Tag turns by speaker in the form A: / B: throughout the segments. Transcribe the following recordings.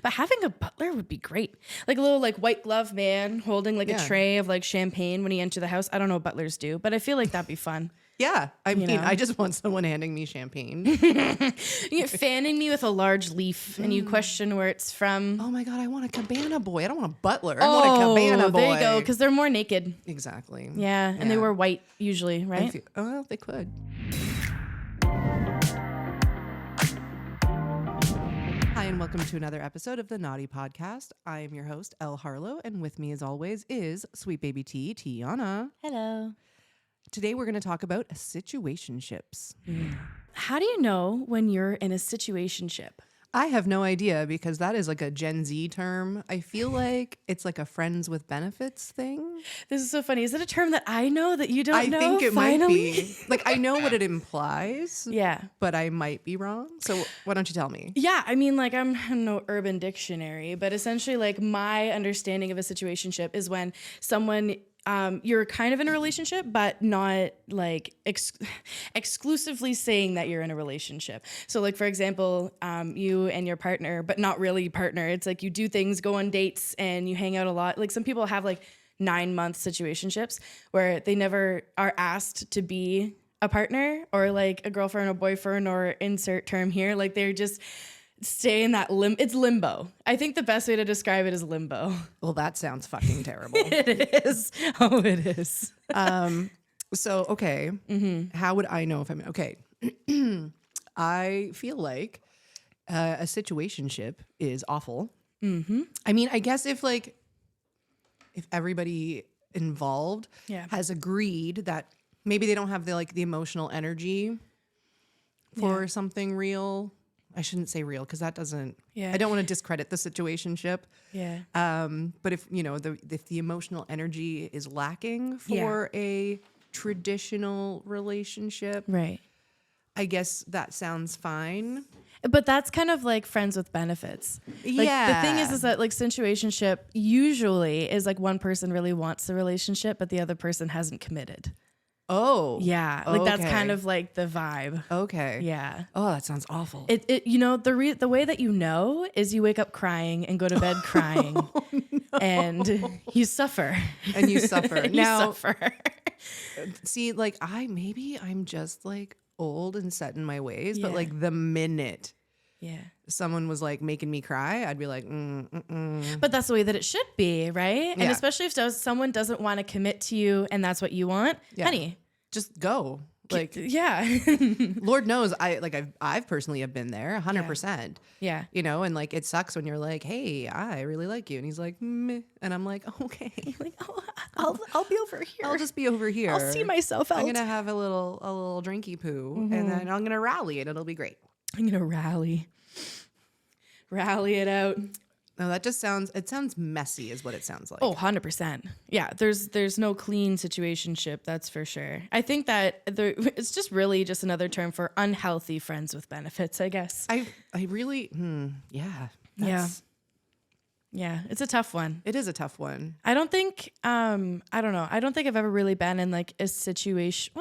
A: But having a butler would be great. Like a little like white glove man holding like a tray of like champagne when he enters the house. I don't know what butlers do, but I feel like that'd be fun.
B: Yeah. I mean,
A: know?
B: I just want someone handing me champagne.
A: You're fanning me with a large leaf and you question where it's from.
B: Oh my God, I want a cabana boy. I don't want a butler. I want a cabana boy.
A: There you go, because they're more naked.
B: Exactly.
A: Yeah, and they wear white usually, right?
B: Well, they could. Hi, and welcome to another episode of the Knotty podcast. I am your host, Elle Harlow, and with me as always is sweet baby T, Tiana.
A: Hello.
B: Today we're going to talk about situationships.
A: How do you know when you're in a situationship?
B: I have no idea because that is like a Gen Z term. I feel like it's like a friends with benefits thing.
A: This is so funny. Is it a term that I know that you don't know?
B: I think it
A: Finally?
B: might be. Like, I know what it implies.
A: Yeah.
B: But I might be wrong. So why don't you tell me?
A: Yeah, I mean, like, I'm no Urban Dictionary, but essentially, like, my understanding of a situationship is when someone, you're kind of in a relationship, but not, like, exclusively saying that you're in a relationship. So, like, for example, you and your partner, but not really partner. It's like you do things, go on dates, and you hang out a lot. Like, some people have, like, 9-month situationships where they never are asked to be a partner or like a girlfriend or boyfriend or insert term here. Like they're just stay in that it's limbo. I think the best way to describe it is limbo.
B: Well, that sounds fucking terrible.
A: It is. Oh, it is.
B: So, okay. How would I know if I'm okay? I feel like a situationship is awful. I mean, I guess if everybody involved has agreed that maybe they don't have the emotional energy for something real. I shouldn't say real because that doesn't. Yeah. I don't want to discredit the situationship. Yeah. But if if the emotional energy is lacking for a traditional relationship,
A: right?
B: I guess that sounds fine.
A: But that's kind of like friends with benefits. Like, the thing is that like situationship usually is like one person really wants the relationship, but the other person hasn't committed.
B: Oh.
A: Yeah. Like that's kind of like the vibe.
B: Okay.
A: Yeah.
B: Oh, that sounds awful.
A: The way that you know is you wake up crying and go to bed crying. And you suffer.
B: And you suffer.
A: You suffer.
B: See, like I'm just like old and set in my ways, but like the minute someone was like making me cry, I'd be like,
A: But that's the way that it should be, right? And especially if someone doesn't want to commit to you and that's what you want, honey,
B: just go. Like, Lord knows I've personally have been there 100%.
A: Yeah.
B: And like, it sucks when you're like, hey, I really like you. And he's like, meh. And I'm like, okay.
A: Like, I'll be over here.
B: I'll just be over here.
A: I'll see myself out.
B: I'm going to have a little drinky poo and then I'm going to rally and it'll be great.
A: I'm going to rally it out.
B: No, that just sounds messy is what it sounds like.
A: Oh, 100%. Yeah, there's no clean situationship, that's for sure. I think that it's just really just another term for unhealthy friends with benefits, I guess.
B: I really,
A: Yeah, it's a tough one.
B: It is a tough one.
A: I don't think, I don't know. I don't think I've ever really been in like a situation,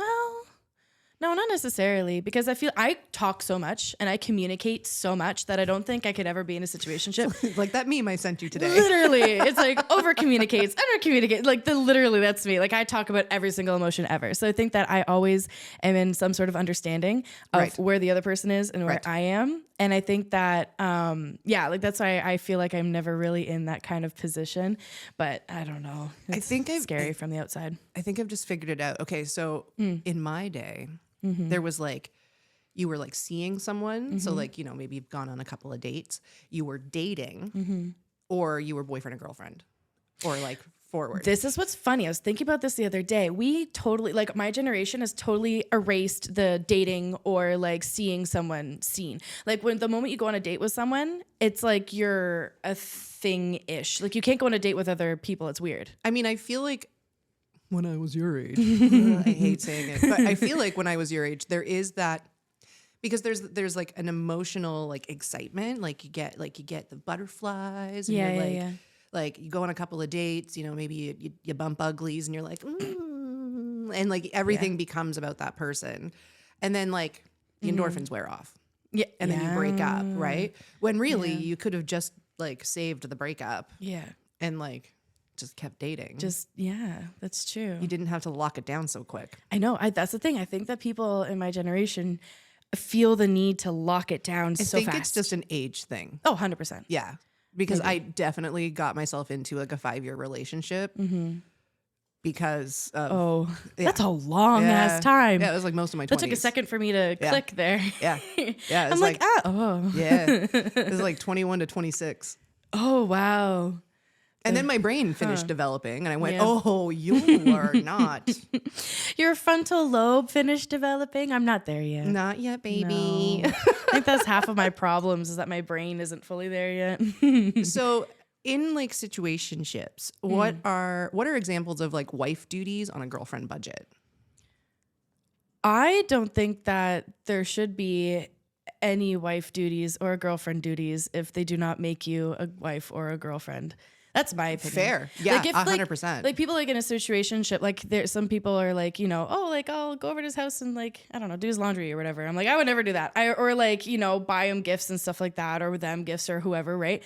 A: no, not necessarily, because I feel I talk so much and I communicate so much that I don't think I could ever be in a situationship.
B: Like that meme I sent you today.
A: Literally, it's like over communicates, under communicate. Like literally, that's me. Like I talk about every single emotion ever. So I think that I always am in some sort of understanding of where the other person is and where I am. And I think that, like that's why I feel like I'm never really in that kind of position. But I don't know. It's scary from the outside.
B: I think I've just figured it out. Okay, so in my day, there was like, you were like seeing someone. So like, maybe you've gone on a couple of dates. You were dating or you were boyfriend and girlfriend or like forward.
A: This is what's funny. I was thinking about this the other day. We totally, like my generation has totally erased the dating or like seeing someone seen. Like when the moment you go on a date with someone, it's like you're a thing-ish. Like you can't go on a date with other people. It's weird.
B: I mean, I feel like when I was your age, I hate saying it, but I feel like when I was your age, there is that, because there's like an emotional like excitement. Like you get the butterflies and you're like you go on a couple of dates, maybe you bump uglies and you're like, and like everything becomes about that person. And then like the endorphins wear off. Yeah. And then you break up, right? When really you could have just like saved the breakup
A: Yeah.
B: and like just kept dating.
A: That's true.
B: You didn't have to lock it down so quick.
A: I know. That's the thing. I think that people in my generation feel the need to lock it down so fast.
B: I think it's just an age thing.
A: Oh, 100%.
B: Yeah. Because I definitely got myself into like a 5-year relationship because of,
A: that's a long ass time.
B: Yeah, it was like most of my 20s.
A: That took a second for me to click there.
B: Yeah. Yeah.
A: I'm like,
B: Yeah. It was like 21 to 26.
A: Oh, wow.
B: And then my brain finished developing and I went, oh, you are not.
A: Your frontal lobe finished developing? I'm not there yet.
B: Not yet, baby.
A: No. I think that's half of my problems is that my brain isn't fully there yet.
B: So in like situationships, what are examples of like wife duties on a girlfriend budget?
A: I don't think that there should be any wife duties or girlfriend duties if they do not make you a wife or a girlfriend. That's my opinion.
B: Fair. Yeah,
A: like if,
B: 100%.
A: Like people like in a situationship, like there, some people are like, you know, oh, like I'll go over to his house and like, I don't know, do his laundry or whatever. I'm like, I would never do that. Or like, you know, buy him gifts and stuff like that, or with them gifts or whoever. Right.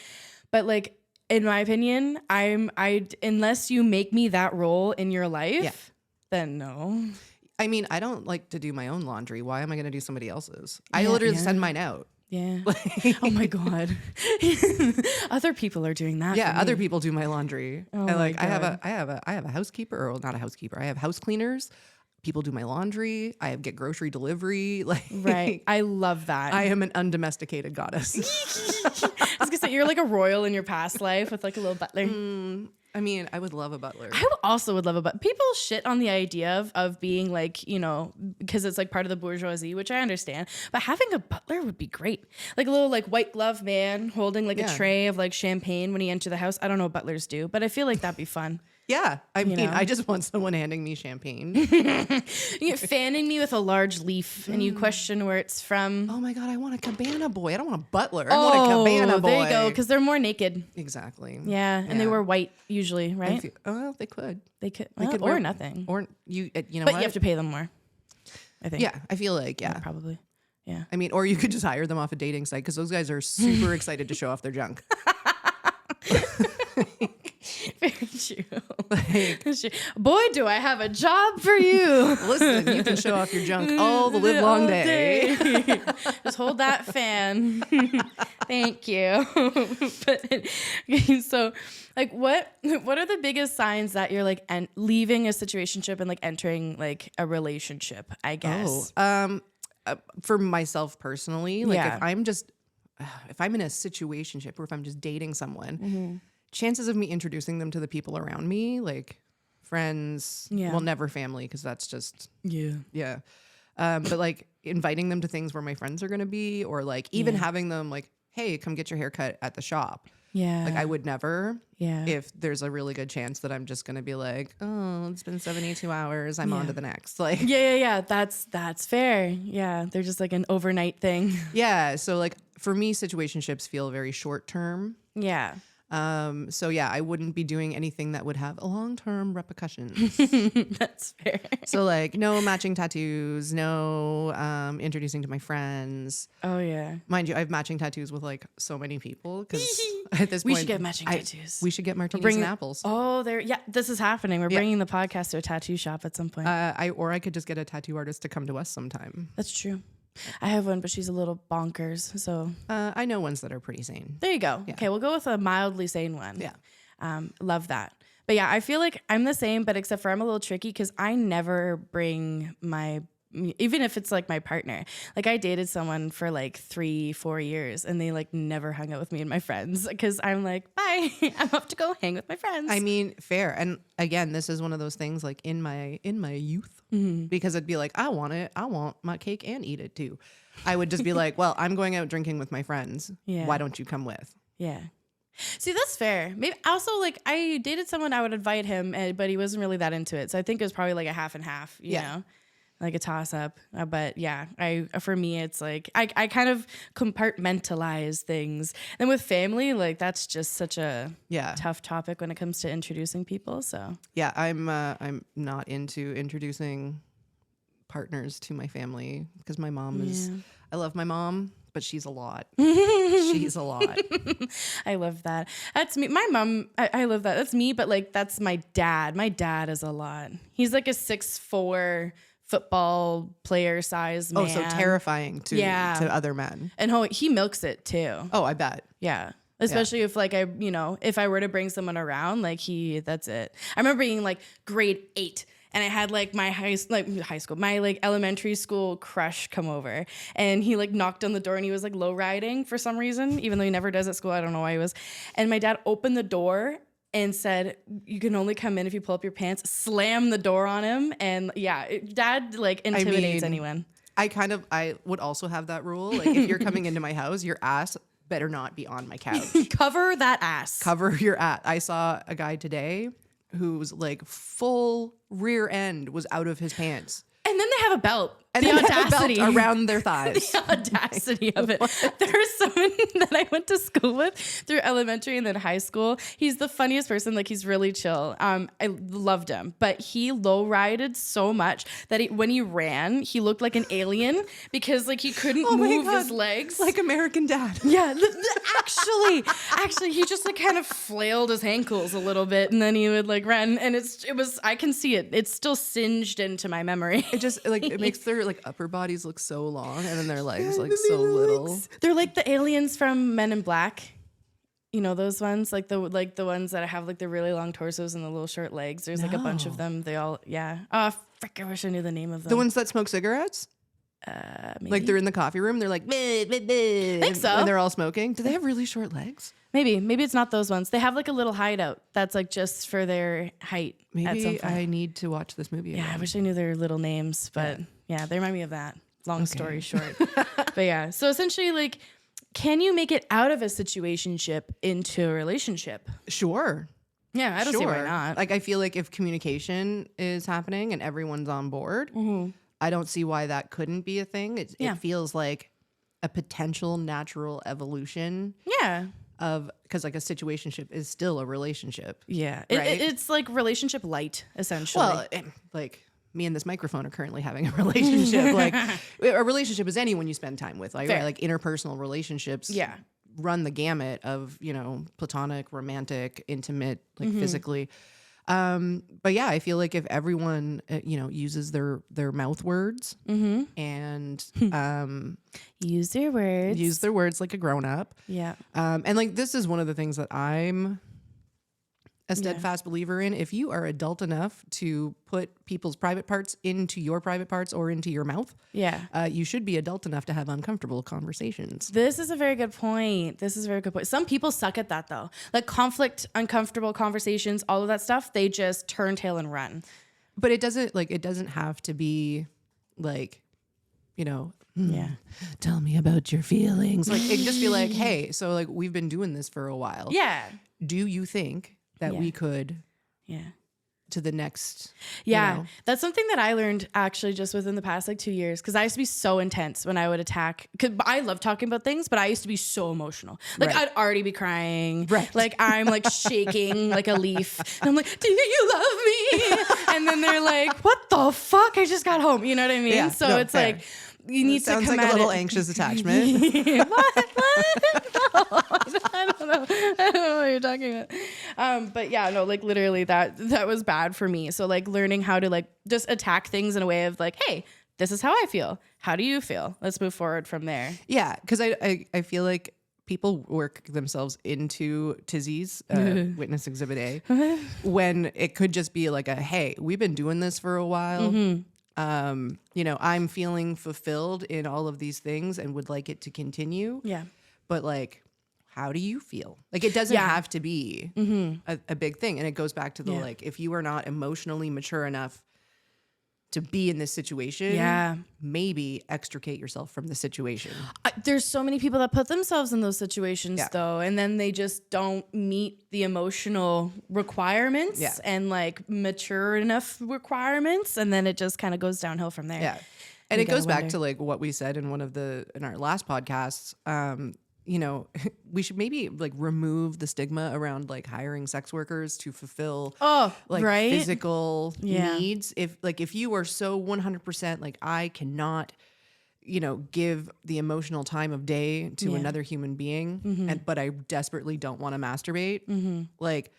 A: But like, in my opinion, unless you make me that role in your life, then no.
B: I mean, I don't like to do my own laundry. Why am I going to do somebody else's? I literally send mine out.
A: Yeah. Oh my God. Other people are doing that.
B: Yeah, other people do my laundry.
A: Oh
B: and like
A: my God.
B: I have a housekeeper, or not a housekeeper. I have house cleaners. People do my laundry. I get grocery delivery. Like
A: right. I love that.
B: I am an undomesticated goddess.
A: I was gonna say you're like a royal in your past life with like a little butler.
B: I mean, I would love a butler.
A: I also would love a butler. People shit on the idea of being like, you know, because it's like part of the bourgeoisie, which I understand. But having a butler would be great. Like a little like white glove man holding like a tray of like champagne when he enters the house. I don't know what butlers do, but I feel like that'd be fun.
B: Yeah. I mean, I just want someone handing me champagne.
A: You're fanning me with a large leaf and you question where it's from.
B: Oh my God, I want a cabana boy. I don't want a butler. I want a cabana boy.
A: There you go, because they're more naked.
B: Exactly.
A: Yeah, and they wear white usually, right?
B: Well, they could.
A: They could
B: or
A: wear nothing.
B: Or you know
A: but
B: what?
A: you have to pay them more, I think.
B: Yeah, I feel like,
A: Probably. Yeah.
B: I mean, or you could just hire them off a dating site because those guys are super excited to show off their junk.
A: Very true. Boy, do I have a job for you.
B: Listen, you can show off your junk all the live long day.
A: Just hold that fan. Thank you. But so, like, what are the biggest signs that you're like leaving a situationship and like entering like a relationship? I guess.
B: For myself personally, like if I'm in a situationship or if I'm just dating someone. Chances of me introducing them to the people around me, like friends, well, never family, because that's just, but like inviting them to things where my friends are going to be, or like even having them like, hey, come get your haircut at the shop.
A: Yeah.
B: Like I would never,
A: Yeah.
B: if there's a really good chance that I'm just going to be like, oh, it's been 72 hours. I'm on to the next. Like,
A: yeah. That's fair. Yeah. They're just like an overnight thing.
B: yeah. So like for me, situationships feel very short term.
A: Yeah.
B: So yeah, I wouldn't be doing anything that would have a long-term repercussions.
A: That's fair.
B: So like no matching tattoos, no introducing to my friends.
A: Oh yeah.
B: Mind you, I have matching tattoos with like so many people because at this point
A: we should get matching tattoos.
B: We should get martinis and apples.
A: Oh, this is happening. We're bringing the podcast to a tattoo shop at some point.
B: I could just get a tattoo artist to come to us sometime.
A: That's true. I have one, but she's a little bonkers. So
B: I know ones that are pretty sane.
A: there you go. Yeah. Okay, we'll go with a mildly sane one.
B: Yeah.
A: Love that. But yeah, I feel like I'm the same, but except for I'm a little tricky because I never bring even if it's like my partner. Like I dated someone for like 3-4 years and they like never hung out with me and my friends because I'm like, bye, I'm off to go hang with my friends.
B: I mean, fair. And again, this is one of those things like in my youth, because it'd be like, I want my cake and eat it too. I would just be like, well, I'm going out drinking with my friends.
A: Yeah.
B: Why don't you come with?
A: Yeah. See, that's fair. Maybe also like I dated someone, I would invite him, but he wasn't really that into it. So I think it was probably like a half and half, you know? Like a toss up. But yeah, for me, it's like, I kind of compartmentalize things. And with family, like that's just such a tough topic when it comes to introducing people. So
B: yeah, I'm not into introducing partners to my family because my mom is, I love my mom, but she's a lot. She's a lot.
A: I love that. That's me. My mom, I love that. That's me, but like that's my dad. My dad is a lot. He's like a 6'4" football player size man.
B: Oh, so terrifying to other men.
A: And he milks it too.
B: Oh, I bet.
A: Yeah. Especially if like if I were to bring someone around, like that's it. I remember being like grade 8 and I had like my my like elementary school crush come over, and he like knocked on the door and he was like low riding for some reason, even though he never does at school. I don't know why he was. And my dad opened the door and said, "You can only come in if you pull up your pants," slammed the door on him. And dad like intimidates anyone.
B: I would also have that rule. Like if you're coming into my house, your ass better not be on my couch.
A: Cover that ass.
B: Cover your ass. I saw a guy today whose like full rear end was out of his pants.
A: And then they have a belt.
B: And
A: the
B: then
A: audacity.
B: they have a belt around their thighs.
A: The audacity of it. There's someone that I went to school with through elementary and then high school. He's the funniest person. Like, he's really chill. I loved him. But he low-rided so much that when he ran, he looked like an alien because, like, he couldn't move his legs.
B: Like American Dad.
A: Yeah. Actually, he just, like, kind of flailed his ankles a little bit, and then he would, like, run. And I can see it. It's still singed into my memory.
B: It just, like, it makes their like upper bodies look so long, and then their legs like so little.
A: They're like the aliens from Men in Black. You know those ones, like the ones that have like the really long torsos and the little short legs. There's like a bunch of them. They all, yeah. Oh, frick! I wish I knew the name of them.
B: The ones that smoke cigarettes.
A: Maybe.
B: Like they're in the coffee room. They're like, I
A: think so.
B: And they're all smoking. Do they have really short legs?
A: Maybe it's not those ones. They have like a little hideout that's like just for their height.
B: Maybe I need to watch this movie again.
A: Yeah, I wish I knew their little names, but yeah, they remind me of that. Long story short. But yeah, so essentially, like, can you make it out of a situationship into a relationship?
B: Sure.
A: Yeah, I don't see why not.
B: Like, I feel like if communication is happening and everyone's on board, I don't see why that couldn't be a thing. It feels like a potential natural evolution.
A: Yeah.
B: Because like a situationship is still a relationship.
A: Yeah.
B: Right?
A: It's like relationship light, essentially.
B: Well, like me and this microphone are currently having a relationship. Like a relationship is anyone you spend time with. Like, right? Like interpersonal relationships run the gamut of, platonic, romantic, intimate, like physically. But yeah, I feel like if everyone, uses their mouth words and
A: use their words
B: like a grown up.
A: Yeah.
B: And like, this is one of the things that I'm a steadfast believer in. If you are adult enough to put people's private parts into your private parts or into your mouth, you should be adult enough to have uncomfortable conversations.
A: This is a very good point. Some people suck at that though. Like conflict, uncomfortable conversations, all of that stuff, they just turn tail and run.
B: But it doesn't have to be like, tell me about your feelings. Like, it can just be like, hey, so like we've been doing this for a while.
A: Yeah.
B: Do you think that we could to the next
A: that's something that I learned actually just within the past like 2 years, because I used to be so intense when I would attack, because I love talking about things, but I used to be so emotional. Like I'd already be crying, like I'm like shaking like a leaf, and I'm like, do you love me? And then they're like, what the fuck, I just got home, you know what I mean? It's fair. Like you need to come
B: sounds like a little anxious attachment.
A: What? No, I don't know what you're talking about. But yeah, no, like literally that was bad for me. So like learning how to like just attack things in a way of like, hey, this is how I feel. How do you feel? Let's move forward from there.
B: Yeah, because I feel like people work themselves into tizzies, witness exhibit A, when it could just be like hey, we've been doing this for a while. I'm feeling fulfilled in all of these things and would like it to continue. Yeah. But like, how do you feel? Like, it doesn't have to be a big thing. And it goes back to the like, if you are not emotionally mature enough to be in this situation, maybe extricate yourself from the situation.
A: There's so many people that put themselves in those situations though, and then they just don't meet the emotional requirements and like mature enough requirements, and then it just kind of goes downhill from there.
B: Yeah. And it goes back to like what we said in in our last podcasts. We should maybe like remove the stigma around like hiring sex workers to fulfill physical needs. If you are so 100% like, I cannot give the emotional time of day to another human being, but I desperately don't want to masturbate, like,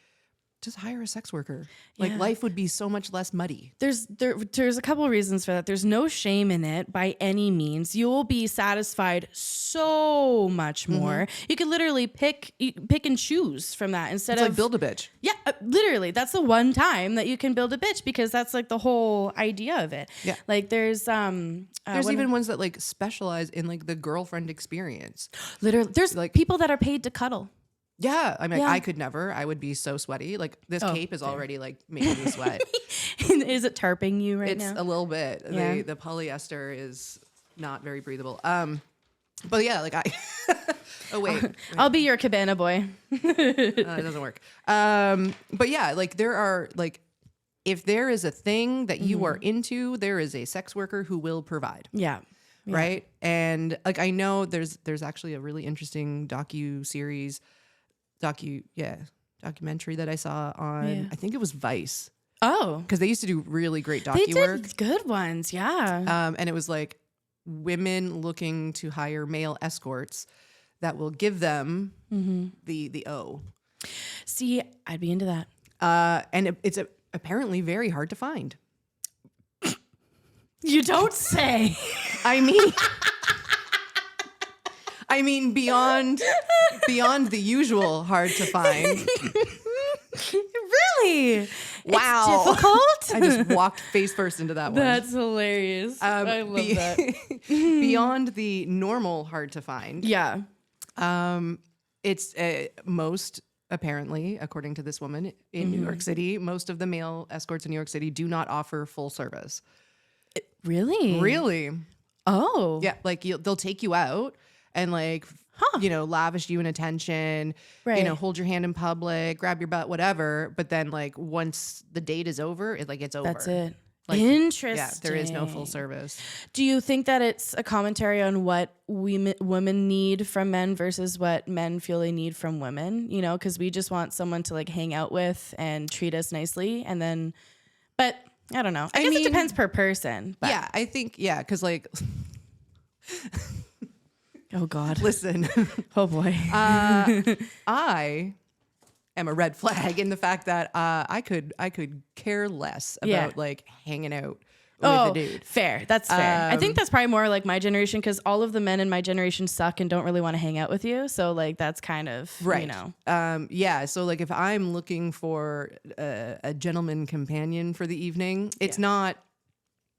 B: just hire a sex worker. Like, life would be so much less muddy.
A: There's a couple of reasons for that. There's no shame in it by any means. You'll be satisfied so much more. You could literally pick and choose from that instead
B: It's
A: of
B: like build a bitch.
A: Yeah, literally. That's the one time that you can build a bitch, because that's like the whole idea of it.
B: Yeah.
A: Like there's
B: even ones that like specialize in like the girlfriend experience.
A: literally there's like people that are paid to cuddle.
B: Yeah, I mean,
A: Yeah.
B: I could never. I would be so sweaty. Like, this cape is already like making me sweat.
A: Is it tarping you right
B: It's
A: now?
B: a little bit.
A: Yeah.
B: The polyester is not very breathable. But yeah, like I. Oh wait,
A: I'll be your cabana boy.
B: it doesn't work. But yeah, like there are like, if there is a thing that you are into, there is a sex worker who will provide.
A: Yeah.
B: Right. And like, I know there's actually a really interesting documentary that I saw on, I think it was Vice,
A: Oh,
B: because they used to do really great
A: they
B: docu work.
A: did good ones. Yeah.
B: And it was like women looking to hire male escorts that will give them the O.
A: See, I'd be into that.
B: And it's apparently very hard to find.
A: You don't say.
B: I mean, beyond the usual hard to find.
A: Really?
B: Wow.
A: It's difficult?
B: I just walked face first into that one.
A: That's hilarious. I love that.
B: Beyond the normal hard to find.
A: Yeah.
B: It's most, apparently, according to this woman in New York City, most of the male escorts in New York City do not offer full service.
A: Really?
B: Really?
A: Oh.
B: Yeah. Like they'll take you out and like, lavish you in attention,
A: Right.
B: hold your hand in public, grab your butt, whatever. But then like once the date is over, it's over.
A: That's it.
B: Like,
A: Interesting.
B: Yeah, there is no full service.
A: Do you think that it's a commentary on what women need from men versus what men feel they need from women? Because we just want someone to like hang out with and treat us nicely. And then, but I don't know. I guess it depends per person. But.
B: Yeah, I think, because like,
A: Oh God.
B: listen,
A: Oh boy.
B: I am a red flag in the fact that I could care less about like hanging out with a dude.
A: Fair. That's fair. I think that's probably more like my generation, because all of the men in my generation suck and don't really want to hang out with you. So like that's kind of
B: Right. So like if I'm looking for a gentleman companion for the evening, it's not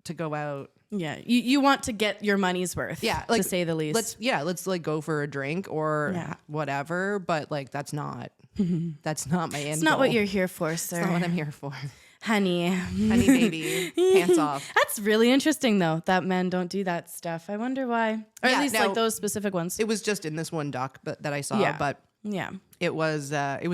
B: to go out.
A: Yeah. You want to get your money's worth.
B: Yeah, like,
A: to say the least.
B: Let's like go for a drink or whatever. But like that's not my end.
A: It's not what you're here for, sir.
B: It's not what I'm here for.
A: Honey,
B: Baby, pants off.
A: That's really interesting, though, that men don't do that stuff. I wonder why. Or at least like those specific ones.
B: It was just in this one doc that I saw, but it was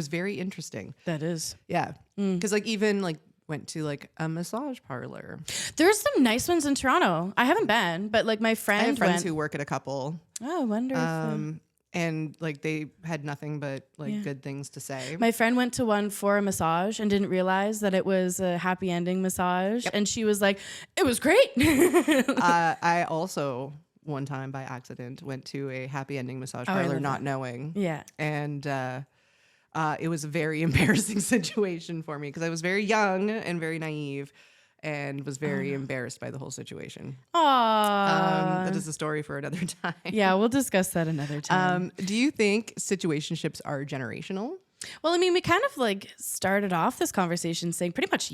B: very interesting.
A: That is.
B: Yeah, because like even like went to like a massage parlor.
A: There's some nice ones in Toronto. I haven't been, but like my friend
B: I have friends
A: went.
B: who work at a couple.
A: Oh, I wonder if.
B: And like they had nothing but like good things to say.
A: My friend went to one for a massage and didn't realize that it was a happy ending massage. Yep. And she was like, it was great.
B: I also one time by accident went to a happy ending massage parlor not knowing.
A: Yeah.
B: And it was a very embarrassing situation for me because I was very young and very naive and was very embarrassed by the whole situation.
A: Aww.
B: That is a story for another time.
A: Yeah, we'll discuss that another time.
B: Do you think situationships are generational?
A: Well, I mean, we kind of like started off this conversation saying pretty much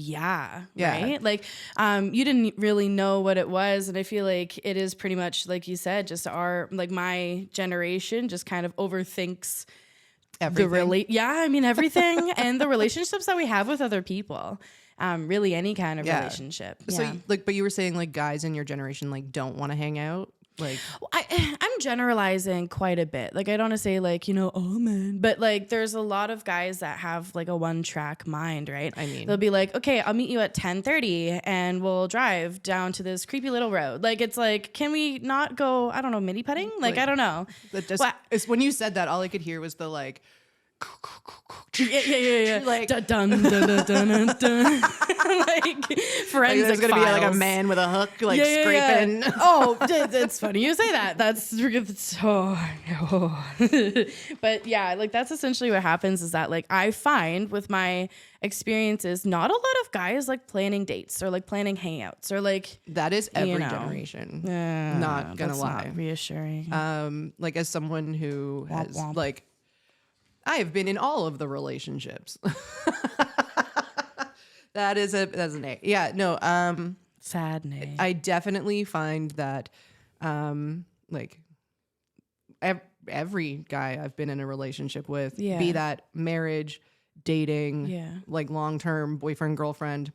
A: right? Like you didn't really know what it was, and I feel like it is pretty much like you said, just my generation just kind of overthinks
B: everything.
A: Everything and the relationships that we have with other people. Really any kind of relationship.
B: So but you were saying like guys in your generation like don't want to hang out. Like
A: I'm generalizing quite a bit. Like I don't want to say like, oh man, but like there's a lot of guys that have like a one-track mind, right?
B: I mean,
A: they'll be like, okay, I'll meet you at 10:30 and we'll drive down to this creepy little road. Like it's like, can we not go, I don't know, mini putting? Like I don't know.
B: It's when you said that, all I could hear was the like
A: Yeah.
B: Like-
A: dun, dun, dun, dun, dun, dun. Like forensic
B: There's gonna be like a
A: files.
B: man with a hook, like
A: Yeah.
B: scraping.
A: Oh, it's funny you say that. That's but yeah, like that's essentially what happens is that like I find with my experiences, not a lot of guys like planning dates or like planning hangouts or like
B: That is every
A: know.
B: generation.
A: Yeah,
B: Not gonna
A: that's
B: lie.
A: not reassuring.
B: Like as someone who has
A: womp.
B: like, I have been in all of the relationships. that's an A. Yeah, no.
A: Sad name.
B: I definitely find that, like, every guy I've been in a relationship with,
A: Yeah.
B: be that marriage, dating,
A: Yeah.
B: like long-term boyfriend, girlfriend,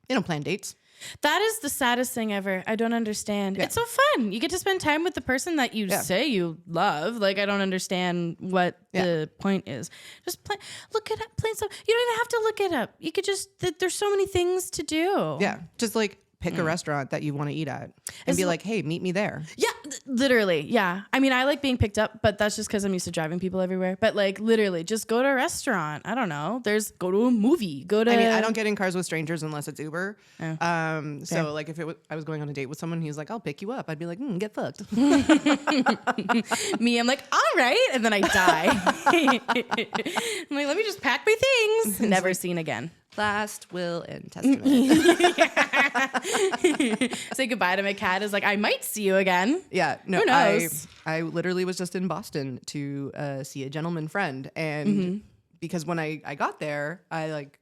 B: they don't plan dates.
A: That is the saddest thing ever. I don't understand.
B: Yeah.
A: It's so fun. You get to spend time with the person that you say you love. Like I don't understand what the point is. Just play. Look it up. Play some. You don't even have to look it up. You could just. There's so many things to do.
B: Yeah, just like pick a restaurant that you want to eat at and be like, hey, meet me there.
A: Yeah, literally. Yeah. I mean, I like being picked up, but that's just because I'm used to driving people everywhere. But like, literally, just go to a restaurant. I don't know. Go to a movie. Go to.
B: I mean, I don't get in cars with strangers unless it's Uber.
A: Oh.
B: So like, if I was going on a date with someone, he's like, "I'll pick you up," I'd be like, "Get fucked."
A: Me, I'm like, all right, and then I die. I'm like, let me just pack my things. Never seen again.
B: Last will and testament.
A: Say goodbye to my cat. Is like, I might see you again.
B: Yeah, no,
A: Who knows?
B: I literally was just in Boston to see a gentleman friend, and because when I got there, I like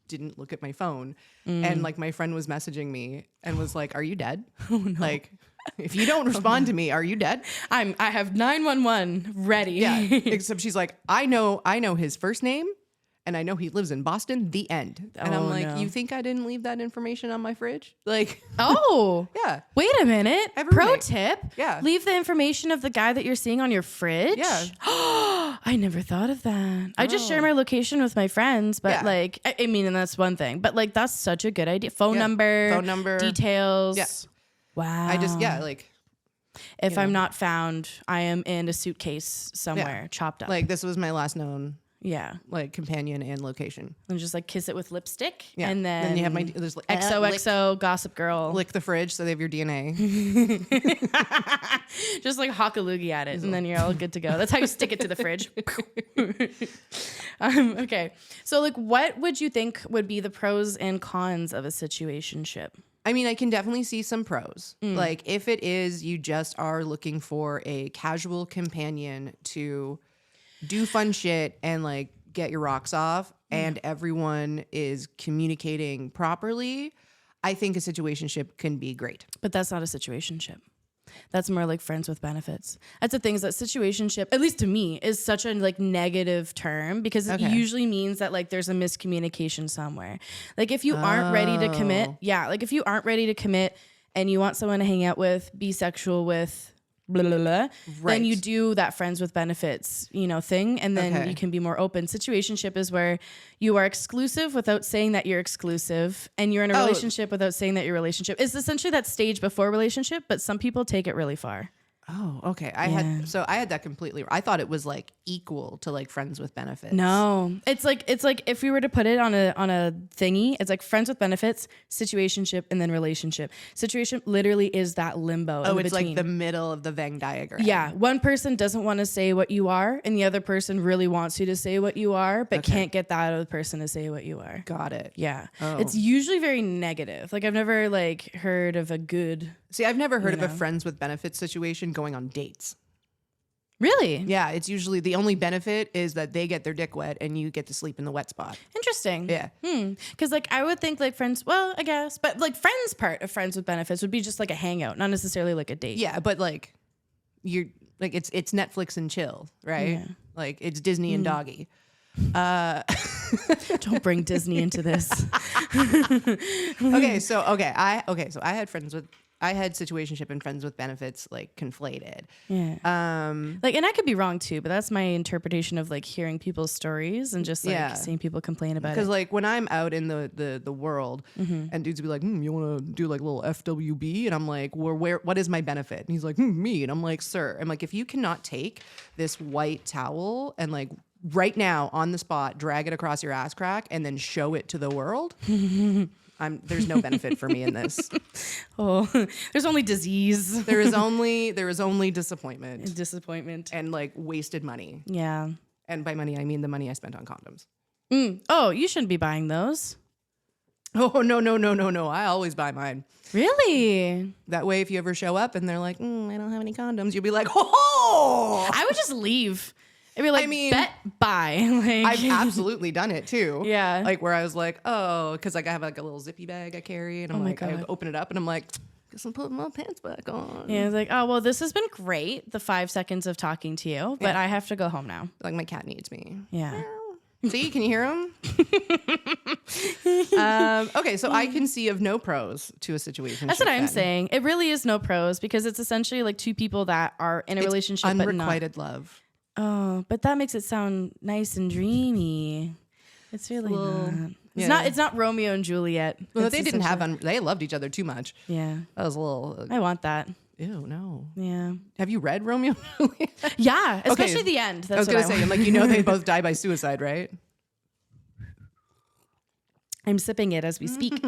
B: didn't look at my phone, and like my friend was messaging me and was like, "Are you dead?" Oh no! Like, if you don't respond to me, are you dead?
A: I have 911 ready.
B: Yeah. Except she's like, I know his first name. And I know he lives in Boston, the end. And I'm like,
A: no.
B: You think I didn't leave that information on my fridge? Like,
A: Oh.
B: yeah.
A: Wait a minute.
B: Every
A: Pro
B: roommate.
A: tip.
B: Yeah.
A: Leave the information of the guy that you're seeing on your fridge.
B: Yeah.
A: I never thought of that. I just share my location with my friends, but
B: Yeah.
A: like, I mean, and that's one thing, but like, that's such a good idea. Phone number, details.
B: Yeah.
A: Wow.
B: I just, like,
A: If I'm not found, I am in a suitcase somewhere, chopped up.
B: like this was my last known,
A: yeah.
B: like, companion and location.
A: And just like kiss it with lipstick.
B: Yeah.
A: And then
B: you have there's like,
A: XOXO Gossip Girl.
B: lick the fridge so they have your DNA.
A: Just like hock a loogie at it, and then you're all good to go. That's how you stick it to the fridge. Okay. So, like, what would you think would be the pros and cons of a situationship?
B: I mean, I can definitely see some pros. Like, if it is you just are looking for a casual companion to do fun shit and like get your rocks off, and everyone is communicating properly, I think a situationship can be great.
A: But that's not a situationship. That's more like friends with benefits. That's the thing is that situationship, at least to me, is such a like negative term because it usually means that like there's a miscommunication somewhere. Like if you aren't ready to commit, like if you aren't ready to commit and you want someone to hang out with, be sexual with, blah, blah, blah, then you do that friends with benefits, thing. And then you can be more open. Situationship is where you are exclusive without saying that you're exclusive. And you're in a relationship without saying that you're relationship. It's essentially that stage before relationship, but some people take it really far.
B: Oh, okay. I had that completely. I thought it was like equal to like friends with benefits.
A: No, it's like if we were to put it on a thingy, it's like friends with benefits, situationship, and then relationship. Situation literally is that limbo.
B: Oh,
A: in
B: it's
A: between.
B: like the middle of the Venn diagram.
A: Yeah, one person doesn't want to say what you are, and the other person really wants you to say what you are, but can't get that other person to say what you are.
B: Got it.
A: Yeah,
B: Oh.
A: it's usually very negative. Like I've never like heard of a good.
B: See, I've never heard of a friends with benefits situation going on dates.
A: Really?
B: Yeah, it's usually the only benefit is that they get their dick wet and you get to sleep in the wet spot.
A: Interesting.
B: Yeah.
A: Because like I would think like friends, well, I guess, but like friends part of friends with benefits would be just like a hangout, not necessarily like a date.
B: Yeah, but like you're like it's Netflix and chill, right?
A: Yeah.
B: Like it's Disney and doggy.
A: Don't bring Disney into this.
B: So I had situationship and friends with benefits like conflated.
A: Yeah. Like, and I could be wrong too, but that's my interpretation of like hearing people's stories and just like seeing people complain about it.
B: Because like when I'm out in the world and dudes be like, you want to do like a little FWB? And I'm like, what is my benefit? And he's like, me. And I'm like, sir, I'm like, if you cannot take this white towel and like right now on the spot, drag it across your ass crack and then show it to the world, there's no benefit for me in this.
A: Oh, there's only disease.
B: There is only disappointment.
A: Disappointment.
B: And like wasted money.
A: Yeah.
B: And by money, I mean the money I spent on condoms.
A: Oh, you shouldn't be buying those.
B: Oh, no. I always buy mine.
A: Really?
B: That way, if you ever show up and they're like, I don't have any condoms, you'll be like, oh!
A: I would just leave. I'd be like,
B: I mean,
A: bet, buy. Like,
B: I've absolutely done it too.
A: Yeah.
B: Like where I was like, oh, because like I have like a little zippy bag I carry and I'm like, I open it up and I'm like, guess I'm putting my pants back on.
A: Yeah, it's like, oh, well, this has been great, the 5 seconds of talking to you, but I have to go home now.
B: Like my cat needs me.
A: Yeah.
B: See, can you hear him? Okay, so I can see of no pros to a situation.
A: That's what I'm saying. It really is no pros because it's essentially like two people that are in a relationship,
B: unrequited love.
A: Oh, but that makes it sound nice and dreamy. It's really not. It's not Romeo and Juliet.
B: Well, they didn't have. They loved each other too much.
A: Yeah,
B: that was a little.
A: I want that.
B: Ew, no.
A: Yeah.
B: Have you read Romeo and Juliet?
A: Yeah, especially the end. That's
B: I was gonna say, like, they both die by suicide, right?
A: I'm sipping it as we speak.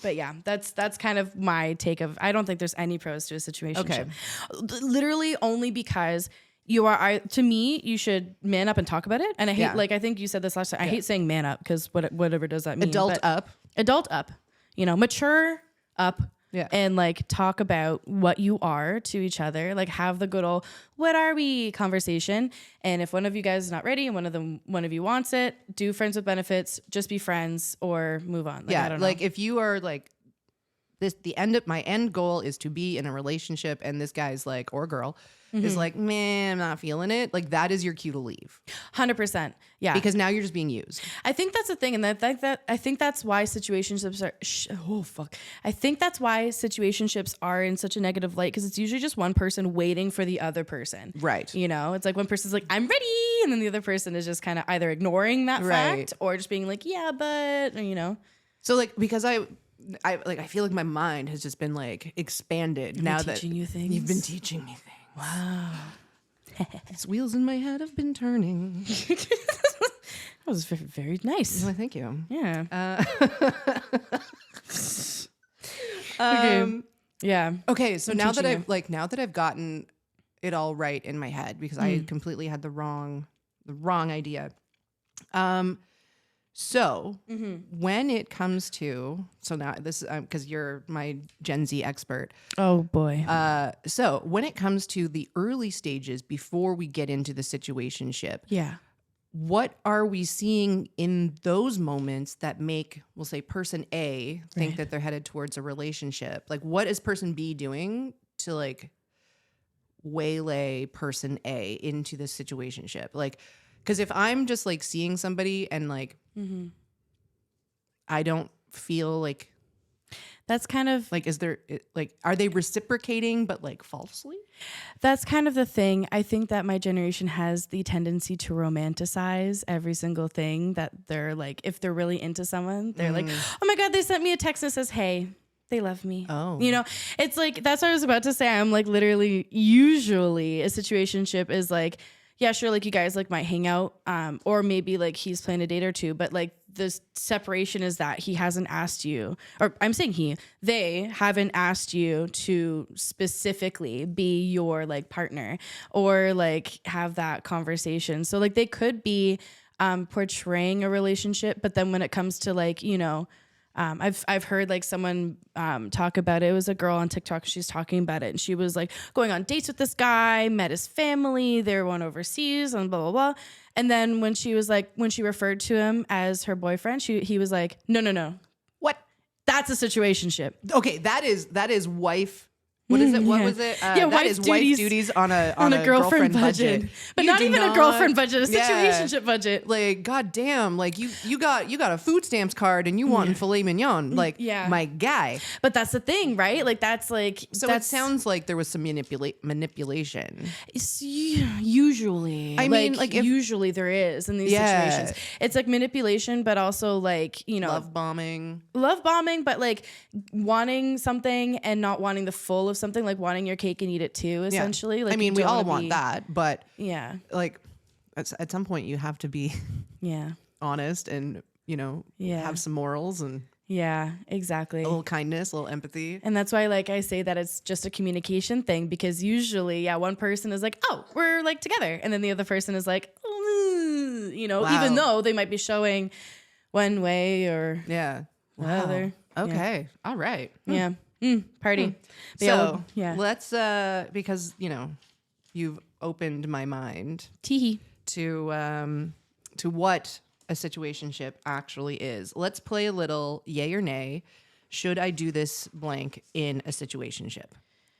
A: But yeah, that's kind of my take of. I don't think there's any pros to a situation. Okay. Literally only because you are. To me, you should man up and talk about it. And I hate, like I think you said this last time. I hate saying man up because whatever does that mean?
B: Adult up.
A: Mature up.
B: Yeah.
A: And like talk about what you are to each other, like have the good old what are we conversation. And if one of you guys is not ready and one of you wants it, do friends with benefits, just be friends or move on. Like, I don't know.
B: Like if you are like my end goal is to be in a relationship and this guy's like, or girl is like, man, I'm not feeling it. Like that is your cue to leave.
A: 100%. Yeah.
B: Because now you're just being used.
A: I think that's the thing. And I think that's why situationships are, I think that's why situationships are in such a negative light because it's usually just one person waiting for the other person.
B: Right.
A: You know, it's like one person's like, I'm ready. And then the other person is just kind of either ignoring that fact or just being like, yeah, but, you know.
B: So like, because I feel like my mind has just been like expanded now that
A: you things.
B: You've been teaching me things.
A: Wow.
B: These wheels in my head have been turning.
A: That was very, very nice.
B: Well, thank you.
A: Yeah.
B: Okay.
A: Yeah.
B: Okay. So now that I've gotten it all right in my head because I completely had the wrong idea. So when it comes to, so now this is because you're my Gen Z expert.
A: Oh boy.
B: So when it comes to the early stages before we get into the situationship, what are we seeing in those moments that make, we'll say, person A think that they're headed towards a relationship? Like, what is person B doing to like waylay person A into this situationship? Like, because if I'm just like seeing somebody and like I don't feel like
A: that's kind of
B: like, are they reciprocating but like falsely?
A: That's kind of the thing. I think that my generation has the tendency to romanticize every single thing that they're like, if they're really into someone, they're like, oh my God, they sent me a text that says, hey, they love me.
B: Oh,
A: you know, it's like, that's what I was about to say. I'm like, literally, usually a situationship is like, yeah, sure, like you guys like might hang out, or maybe like he's planning a date or two, but like the separation is that he hasn't asked you, or I'm saying they haven't asked you to specifically be your like partner or like have that conversation. So like they could be portraying a relationship, but then when it comes to like, you know, I've heard like someone talk about it. It was a girl on TikTok. She's talking about it, and she was like going on dates with this guy, met his family. They were going overseas, and blah blah blah. And then when she referred to him as her boyfriend, he was like, no,
B: what?
A: That's a situationship.
B: Okay, that is wife. What is it? What was it? That is wife duties on a girlfriend budget.
A: But not even a girlfriend budget, a situationship budget.
B: Like, goddamn, like you got a food stamps card and you want filet mignon. Like, my guy.
A: But that's the thing, right? Like that's like
B: it sounds like there was some manipulation.
A: Usually.
B: I mean, like
A: usually there is in these situations. It's like manipulation, but also like, you know, love bombing, but like wanting something and not wanting the full of something, like wanting your cake and eat it too, essentially. Like,
B: I mean, we all want that, but
A: like
B: at some point you have to be
A: Yeah.
B: honest and, have some morals and
A: Yeah, exactly.
B: a little kindness, a little empathy.
A: And that's why, like, I say that it's just a communication thing, because usually, one person is like, oh, we're like together. And then the other person is like,
B: Wow.
A: even though they might be showing one way or
B: Yeah.
A: the other.
B: Okay. All right.
A: Yeah. Party. But
B: So
A: yeah.
B: let's, because, you've opened my mind
A: Teehee.
B: to what a situationship actually is. Let's play a little yay or nay. Should I do this blank in a situationship?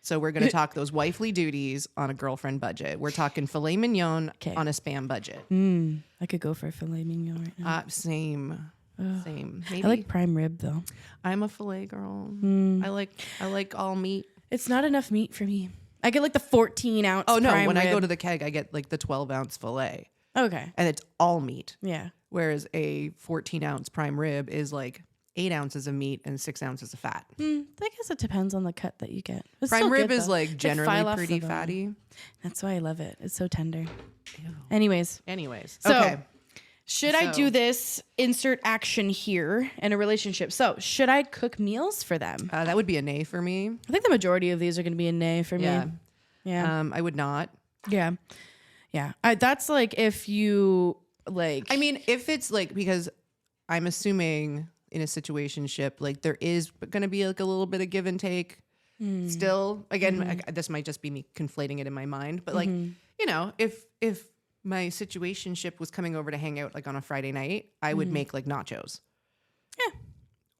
B: So we're going to talk those wifely duties on a girlfriend budget. We're talking filet mignon on a spam budget.
A: I could go for a filet mignon right now.
B: Same. Maybe.
A: I like prime rib though.
B: I'm a filet girl. I like all meat.
A: It's not enough meat for me. I get like the 14 ounce.
B: Oh no!
A: prime
B: When
A: rib.
B: I go to the keg, I get like the 12-ounce filet,
A: Okay.
B: and it's all meat.
A: Yeah.
B: Whereas a 14-ounce prime rib is like 8 ounces of meat and 6 ounces of fat.
A: I guess it depends on the cut that you get. It's
B: Prime
A: still
B: rib
A: good,
B: is
A: though.
B: like
A: It's
B: generally
A: file off
B: pretty
A: the bone.
B: fatty.
A: That's why I love it. It's so tender.
B: Ew.
A: Anyways,
B: So,
A: okay. Should I do this? Insert action here in a relationship. So should I cook meals for them?
B: that would be a nay for me.
A: I think the majority of these are going to be a nay for
B: Yeah.
A: me. Yeah.
B: I would not.
A: Yeah. Yeah. That's like if you like.
B: I mean, if it's like, because I'm assuming in a situationship, like there is going to be like a little bit of give and take still. Again, this might just be me conflating it in my mind, but like, if my situationship was coming over to hang out like on a Friday night, I would make like nachos.
A: Yeah.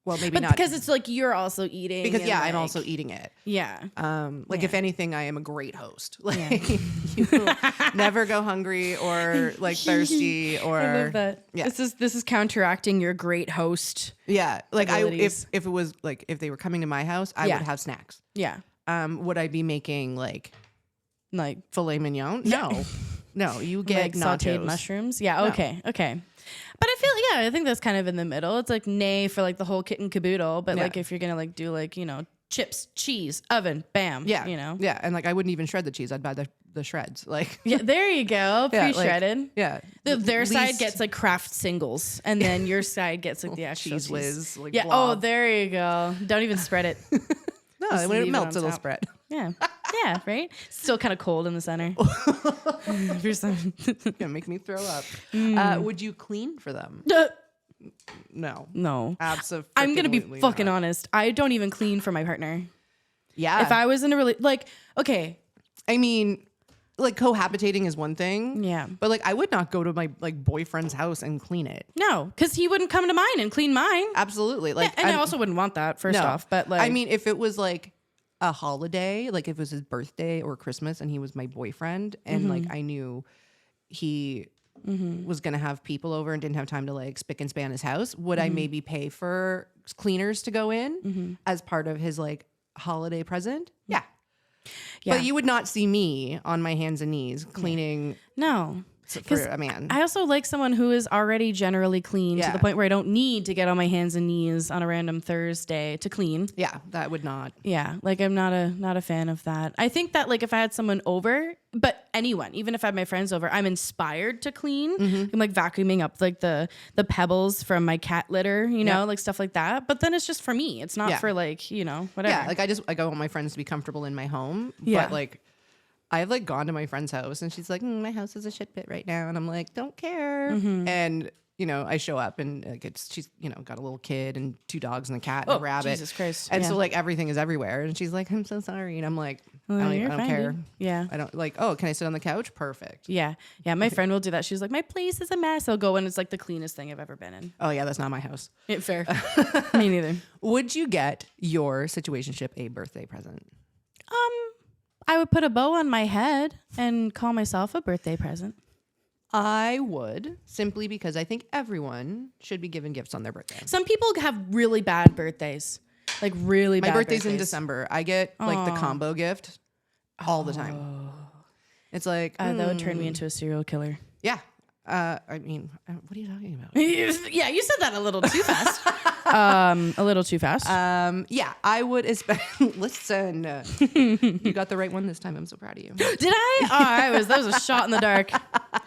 B: Well, maybe
A: But
B: not.
A: because it's like you're also eating.
B: Because
A: and,
B: I'm
A: like,
B: also eating it.
A: Yeah.
B: If anything, I am a great host. Like you will never go hungry or like thirsty or
A: I love that.
B: Yeah.
A: This is counteracting your great host.
B: Yeah. Like
A: abilities.
B: if it was like if they were coming to my house, I would have snacks.
A: Yeah.
B: Would I be making like filet mignon?
A: Yeah.
B: No, you get
A: like
B: nachos.
A: sauteed mushrooms. Yeah.
B: No.
A: Okay. But I feel I think that's kind of in the middle. It's like nay for like the whole kit and caboodle. But like if you're gonna like do like chips, cheese, oven, bam.
B: Yeah.
A: Yeah.
B: And like I wouldn't even shred the cheese. I'd buy the shreds. Like
A: Yeah. There you go.
B: Yeah,
A: Pre-shredded.
B: yeah.
A: Their
B: Least
A: side gets like Kraft singles, and then your side gets like the actual
B: cheese whiz. Like
A: Yeah.
B: blob.
A: Oh, there you go. Don't even spread it.
B: No,
A: Just
B: when
A: leave
B: it
A: it
B: melts,
A: on
B: it'll
A: top.
B: spread.
A: Yeah. Yeah. Right. Still kind of cold in the center. For some-
B: Gonna make me throw up. Would you clean for them? No.
A: No.
B: Absolutely.
A: I'm gonna be fucking honest. I don't even clean for my partner.
B: Yeah.
A: If I was in a okay,
B: I mean, like cohabitating is one thing.
A: yeah,
B: But like I would not go to my like boyfriend's house and clean it.
A: no, because he wouldn't come to mine and clean mine.
B: Absolutely. Like
A: And I also wouldn't want that first off. But like,
B: I mean, if it was like a holiday, like if it was his birthday or Christmas and he was my boyfriend and like I knew he was gonna have people over and didn't have time to like spick and span his house, would I maybe pay for cleaners to go in as part of his like holiday present? Yeah.
A: yeah,
B: But you would not see me on my hands and knees cleaning
A: no.
B: for a man.
A: I also like someone who is already generally clean to
B: Yeah.
A: the point where I don't need to get on my hands and knees on a random Thursday to clean.
B: Yeah, that would not.
A: Yeah, like I'm not a fan of that. I think that like if I had someone over, but anyone, even if I had my friends over, I'm inspired to clean. I'm like vacuuming up like the pebbles from my cat litter, like stuff like that. But then it's just for me. It's not
B: Yeah.
A: for like, whatever.
B: Yeah, like I want my friends to be comfortable in my home.
A: Yeah.
B: But like I've like gone to my friend's house and she's like, my house is a shit pit right now. And I'm like, don't care. And, I show up and like she's, got a little kid and 2 dogs and a cat and a rabbit.
A: Jesus Christ.
B: And
A: Yeah.
B: so like everything is everywhere. And she's like, I'm so sorry. And I'm like, I
A: You're
B: don't
A: fine,
B: care.
A: dude. Yeah.
B: I don't like, oh, can I sit on the couch? Perfect.
A: Yeah. Yeah. My friend will do that. She's like, my place is a mess. I'll go and it's like the cleanest thing I've ever been in.
B: Oh yeah, that's not my house.
A: Fair. Me neither.
B: Would you get your situationship a birthday present?
A: I would put a bow on my head and call myself a birthday present.
B: I would, simply because I think everyone should be given gifts on their birthday.
A: Some people have really bad birthdays. Like really
B: My
A: bad
B: birthday's in
A: birthdays.
B: December. I get like the combo gift all the time. It's like
A: That would turn me into a serial killer.
B: yeah. I mean, what are you talking about?
A: Yeah, you said that a little too fast. A little too fast.
B: Yeah, I would. Listen, you got the right one this time. I'm so proud of you.
A: Did I? Oh, that was a shot in the dark.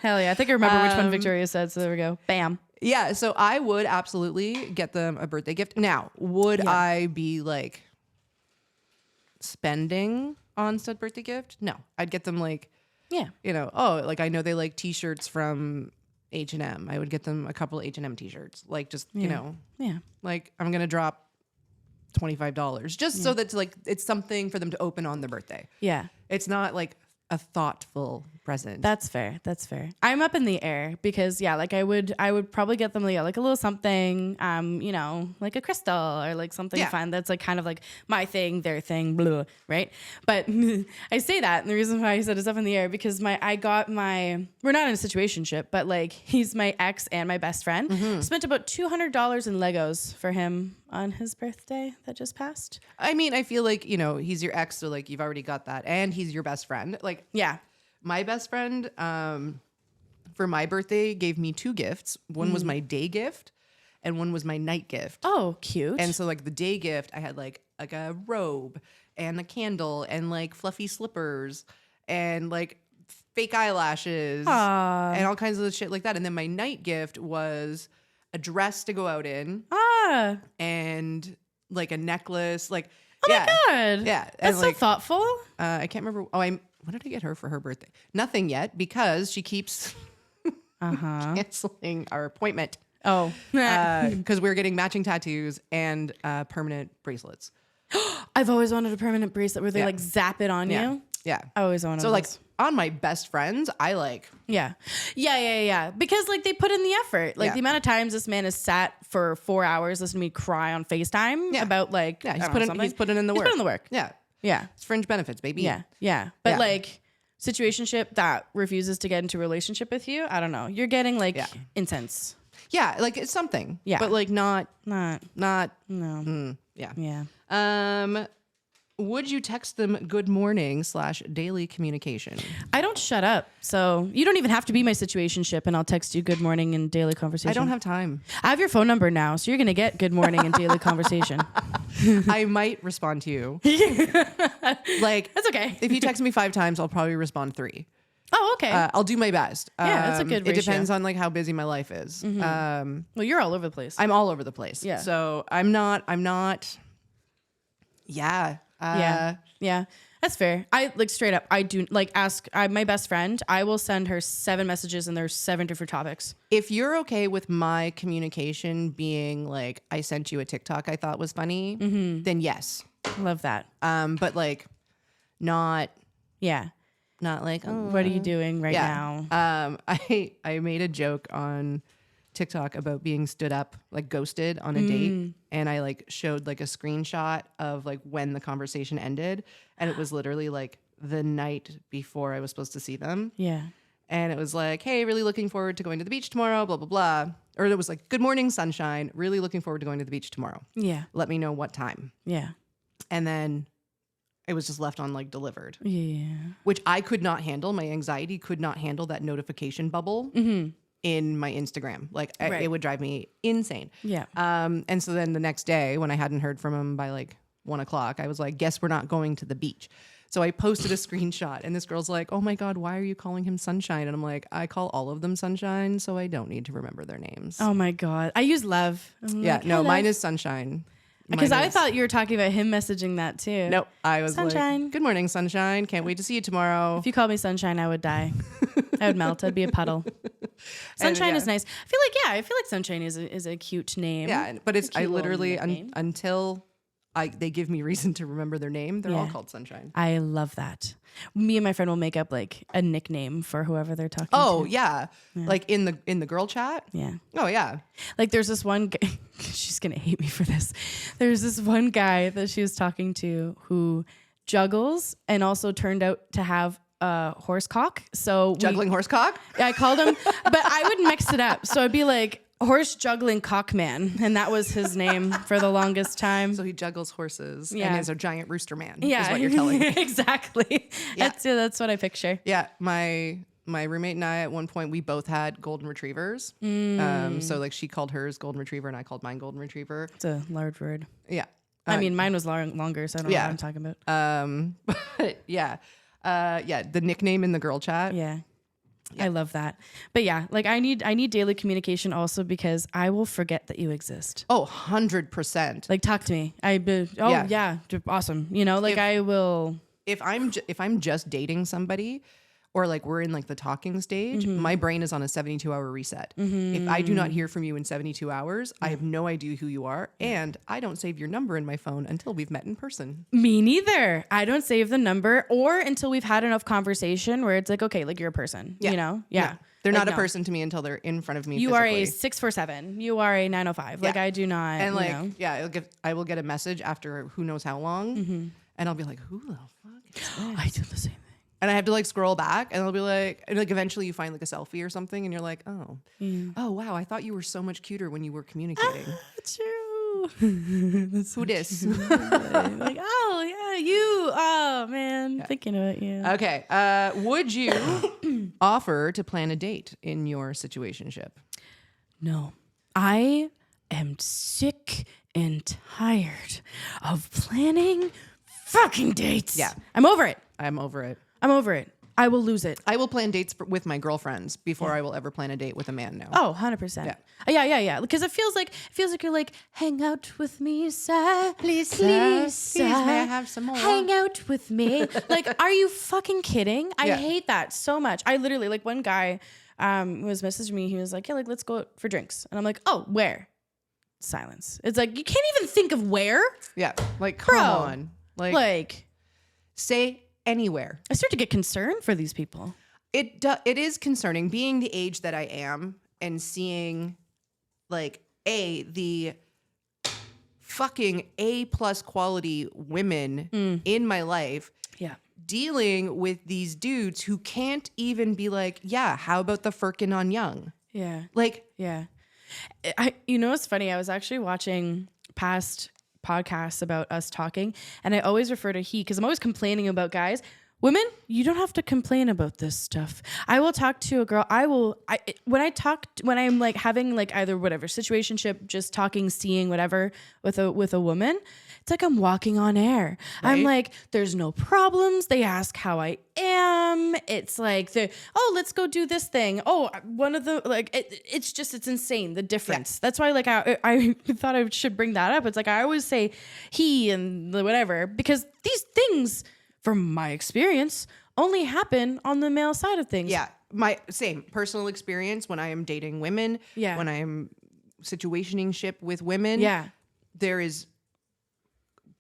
A: Hell yeah. I think I remember which one Victoria said. So there we go. Bam.
B: Yeah. So I would absolutely get them a birthday gift. Now, would I be like spending on said birthday gift? No, I'd get them like, like I know they like t-shirts from H&M. I would get them a couple H&M t-shirts. Like just, like I'm going to drop $25 just so that like it's something for them to open on their birthday.
A: Yeah.
B: It's not like a thoughtful present.
A: That's fair. That's fair. I'm up in the air because like I would probably get them like a little something, like a crystal or like something fun that's like kind of like my thing, their thing, blah, right? But I say that, and the reason why I said it's up in the air because we're not in a situationship, but like he's my ex and my best friend. Spent about $200 in Legos for him on his birthday that just passed.
B: I mean, I feel like, he's your ex, so like you've already got that, and he's your best friend. Like,
A: yeah.
B: My best friend, for my birthday, gave me 2 gifts. One was my day gift, and one was my night gift.
A: Oh, cute.
B: And so, like, the day gift, I had, like a robe and a candle and, like, fluffy slippers and, like, fake eyelashes and all kinds of shit like that. And then my night gift was a dress to go out in and, like, a necklace. Like,
A: oh, my God.
B: Yeah.
A: That's so thoughtful.
B: I can't remember. What did I get her for her birthday? Nothing yet because she keeps canceling our appointment.
A: Oh.
B: Because we're getting matching tattoos and permanent bracelets.
A: I've always wanted a permanent bracelet where they like zap it on you.
B: Yeah.
A: I always wanted
B: So like on my best friends, I like.
A: Yeah. Because like they put in the effort. Like the amount of times this man has sat for 4 hours listening to me cry on FaceTime about like
B: he's putting in the work.
A: He's putting in the work.
B: Yeah.
A: Yeah.
B: It's fringe benefits, baby.
A: Yeah. But like situationship that refuses to get into a relationship with you, I don't know. You're getting like intense.
B: Yeah, like it's something. Yeah. But like not.
A: No.
B: Yeah. Would you text them good morning / daily communication?
A: I don't shut up. So you don't even have to be my situationship and I'll text you good morning and daily conversation.
B: I don't have time.
A: I have your phone number now. So you're going to get good morning and daily conversation.
B: I might respond to you. Like,
A: that's okay.
B: If you text me 5 times, I'll probably respond 3.
A: Oh, okay.
B: I'll do my best.
A: Yeah, that's a good ratio.
B: It depends on like how busy my life is.
A: Well, you're all over the place.
B: I'm all over the place.
A: Yeah.
B: So I'm not. Yeah.
A: Yeah. That's fair. I like straight up. I do like ask my best friend. I will send her 7 messages and there's 7 different topics.
B: If you're okay with my communication being like, I sent you a TikTok I thought was funny, then yes.
A: Love that.
B: But like not.
A: Yeah.
B: Not like, oh,
A: what are you doing right now?
B: I made a joke on TikTok about being stood up, like ghosted on a date. And I like showed like a screenshot of like when the conversation ended. And it was literally like the night before I was supposed to see them.
A: Yeah.
B: And it was like, hey, really looking forward to going to the beach tomorrow, blah, blah, blah. Or it was like, good morning, sunshine. Really looking forward to going to the beach tomorrow.
A: Yeah.
B: Let me know what time.
A: Yeah.
B: And then it was just left on like delivered.
A: Yeah.
B: Which I could not handle. My anxiety could not handle that notification bubble in my Instagram. Like it would drive me insane.
A: Yeah.
B: And so then the next day when I hadn't heard from him by like 1 o'clock, I was like, guess we're not going to the beach. So I posted a screenshot and this girl's like, oh my God, why are you calling him Sunshine? And I'm like, I call all of them Sunshine, so I don't need to remember their names.
A: Oh my God. I use Love.
B: Mine is Sunshine.
A: Because I thought you were talking about him messaging that too.
B: Nope. I was
A: Sunshine.
B: like, good morning, Sunshine. Can't wait to see you tomorrow.
A: If you called me Sunshine, I would die. I would melt. I'd be a puddle. Sunshine is nice. I feel like Sunshine is a cute name.
B: Yeah, but it's I literally until they give me reason to remember their name, they're all called Sunshine.
A: I love that. Me and my friend will make up like a nickname for whoever they're talking to.
B: Oh yeah. Like in the girl chat.
A: Yeah.
B: Oh yeah.
A: Like there's this one guy, she's gonna hate me for this. There's this one guy that she was talking to who juggles and also turned out to have a horse cock. So
B: juggling horse cock.
A: I called him, but I would mix it up. So I'd be like, horse juggling cock man, and that was his name for the longest time.
B: So he juggles horses and is a giant rooster man.
A: Yeah,
B: is what you're telling me.
A: Exactly.
B: Yeah.
A: That's what I picture.
B: Yeah, my roommate and I at one point we both had golden retrievers. So like she called hers golden retriever and I called mine golden retriever.
A: It's a large word.
B: Yeah,
A: I mean mine was longer, so I don't know what I'm talking about.
B: But the nickname in the girl chat.
A: Yeah. I love that. But yeah, like I need daily communication also because I will forget that you exist.
B: Oh, 100%.
A: Like talk to me. Yeah, awesome. Like I will.
B: If I'm just dating somebody, or like we're in like the talking stage, my brain is on a 72-hour reset. If I do not hear from you in 72 hours, I have no idea who you are. And I don't save your number in my phone until we've met in person.
A: Me neither. I don't save the number or until we've had enough conversation where it's like, okay, like you're a person, Yeah.
B: No. They're
A: like,
B: not a person to me until they're in front of me.
A: You
B: physically.
A: are a 647. You are a 905. Like I do not.
B: And like, I will get a message after who knows how long. And I'll be like, who the fuck is this?
A: I do the same thing.
B: And I have to like scroll back and I'll be like, eventually you find like a selfie or something and you're like, oh, wow, I thought you were so much cuter when you were communicating.
A: True.
B: Who dis?
A: Like, oh yeah, you. Oh man, thinking of it. Yeah.
B: Okay. Would you offer to plan a date in your situationship?
A: No, I am sick and tired of planning fucking dates.
B: Yeah.
A: I'm over it.
B: I'm over it.
A: I will lose it.
B: I will plan dates with my girlfriends before I will ever plan a date with a man now.
A: Oh, 100%. Yeah. Because it feels like you're like, hang out with me, sir. Please,
B: may I have some more?
A: Hang out with me. Like, are you fucking kidding? I hate that so much. I literally, like, one guy was messaging me. He was like, yeah, like, let's go out for drinks. And I'm like, oh, where? Silence. It's like, you can't even think of where.
B: Yeah. Like, come
A: Bro,
B: on. Like, say anywhere.
A: I start to get concerned for these people.
B: It is concerning being the age that I am and seeing like the fucking A+ quality women in my life.
A: Yeah.
B: Dealing with these dudes who can't even be like, yeah, how about the firkin on young?
A: Yeah.
B: Like,
A: yeah. It's funny. I was actually watching past podcasts about us talking, and I always refer to he because I'm always complaining about guys. Women, you don't have to complain about this stuff. I will talk to a girl. When I'm like having like either whatever situationship, just talking, seeing whatever with a woman, it's like I'm walking on air. Right? I'm like, there's no problems. They ask how I am. It's like, let's go do this thing. Oh, one of the like, it's insane the difference. Yeah. That's why like I thought I should bring that up. It's like I always say he and the whatever because these things, from my experience, only happen on the male side of things.
B: Yeah, my same personal experience when I am dating women. Yeah, when I am situationship with women. Yeah, there is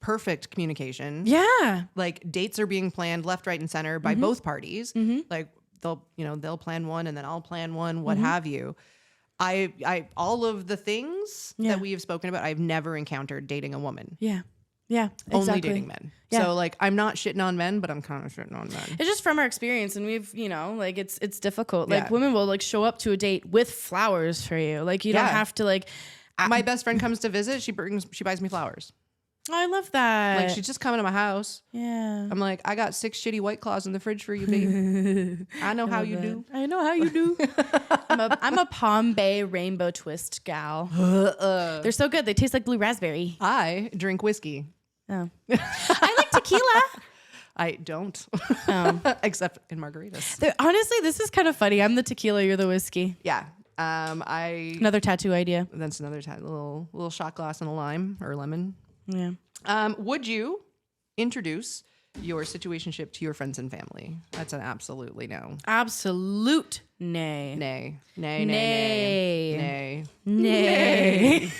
B: perfect communication. Yeah, like dates are being planned left, right, and center by both parties. Like they'll plan one and then I'll plan one, what have you. I all of the things that we have spoken about, I've never encountered dating a woman.
A: Yeah. Yeah, exactly.
B: Only dating men. Yeah. So like, I'm not shitting on men, but I'm kind of shitting on men.
A: It's just from our experience, and we've, like it's difficult. Like women will like show up to a date with flowers for you. Like you don't have to like.
B: My best friend comes to visit. She buys me flowers.
A: Oh, I love that.
B: Like she's just coming to my house. Yeah. I'm like, I got 6 shitty White Claws in the fridge for you, babe. I know how you do.
A: I know how you do. I'm a Palm Bay rainbow twist gal. They're so good. They taste like blue raspberry.
B: I drink whiskey.
A: Oh. I like tequila.
B: I don't. Except in margaritas.
A: Honestly, this is kind of funny. I'm the tequila, you're the whiskey.
B: Yeah.
A: Another tattoo idea.
B: That's another little shot glass and a lime or lemon.
A: Yeah.
B: Would you introduce your situationship to your friends and family? That's an absolutely no.
A: Absolute nay.
B: Nay.
A: Nay.
B: Nay. Nay.
A: Nay.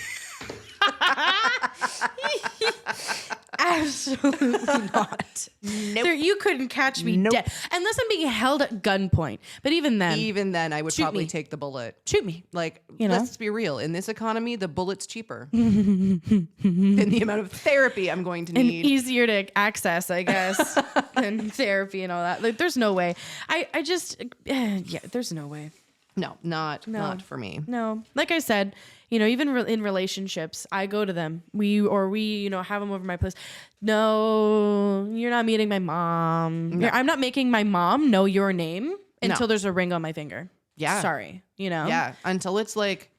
A: Absolutely not. Nope. You couldn't catch me dead unless I'm being held at gunpoint. But even then,
B: I would probably take the bullet.
A: Shoot me.
B: Like, let's be real. In this economy, the bullet's cheaper than the amount of therapy I'm going to need.
A: And easier to access, I guess, than therapy and all that. Like, there's no way. I just, there's no way.
B: No, not for me.
A: No. Like I said, even in relationships, I go to them. We have them over my place. No, you're not meeting my mom. No. I'm not making my mom know your name until there's a ring on my finger. Yeah. Sorry.
B: Yeah. Until it's like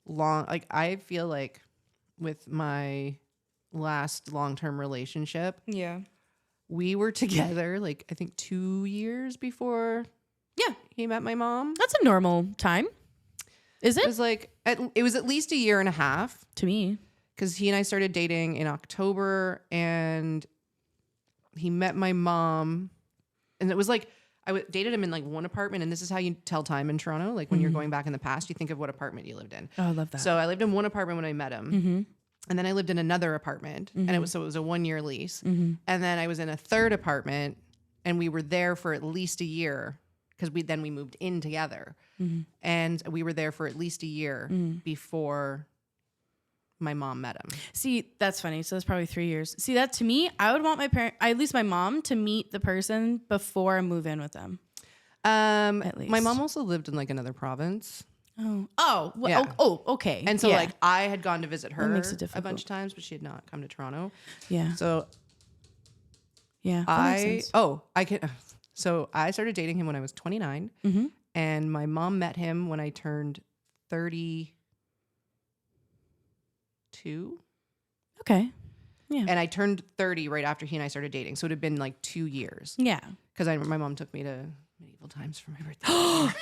B: long. Like I feel like with my last long-term relationship. Yeah. We were together like I think 2 years before.
A: Yeah.
B: he met my mom.
A: That's a normal time. Is it?
B: It was like, it was at least a year and a half.
A: To me.
B: Because he and I started dating in October, and he met my mom. And it was like, dated him in like one apartment, and this is how you tell time in Toronto. Like when you're going back in the past, you think of what apartment you lived in.
A: Oh, I love that.
B: So I lived in one apartment when I met him. And then I lived in another apartment, and it was a 1-year lease. And then I was in a third apartment, and we were there for at least a year because we moved in together. And we were there for at least a year before my mom met him.
A: See, that's funny. So that's probably 3 years. See, that to me, I would want at least my mom, to meet the person before I move in with them. At least.
B: My mom also lived in like another province.
A: Oh, well,
B: Yeah.
A: Okay.
B: And so like I had gone to visit her
A: makes it
B: a
A: difficult.
B: bunch of times, but she had not come to Toronto.
A: Yeah.
B: So
A: Yeah. That makes sense.
B: So I started dating him when I was 29, and my mom met him when I turned 32.
A: Okay. Yeah.
B: And I turned 30 right after he and I started dating. So it had been like 2 years.
A: Yeah.
B: Because my mom took me to medieval times for my birthday.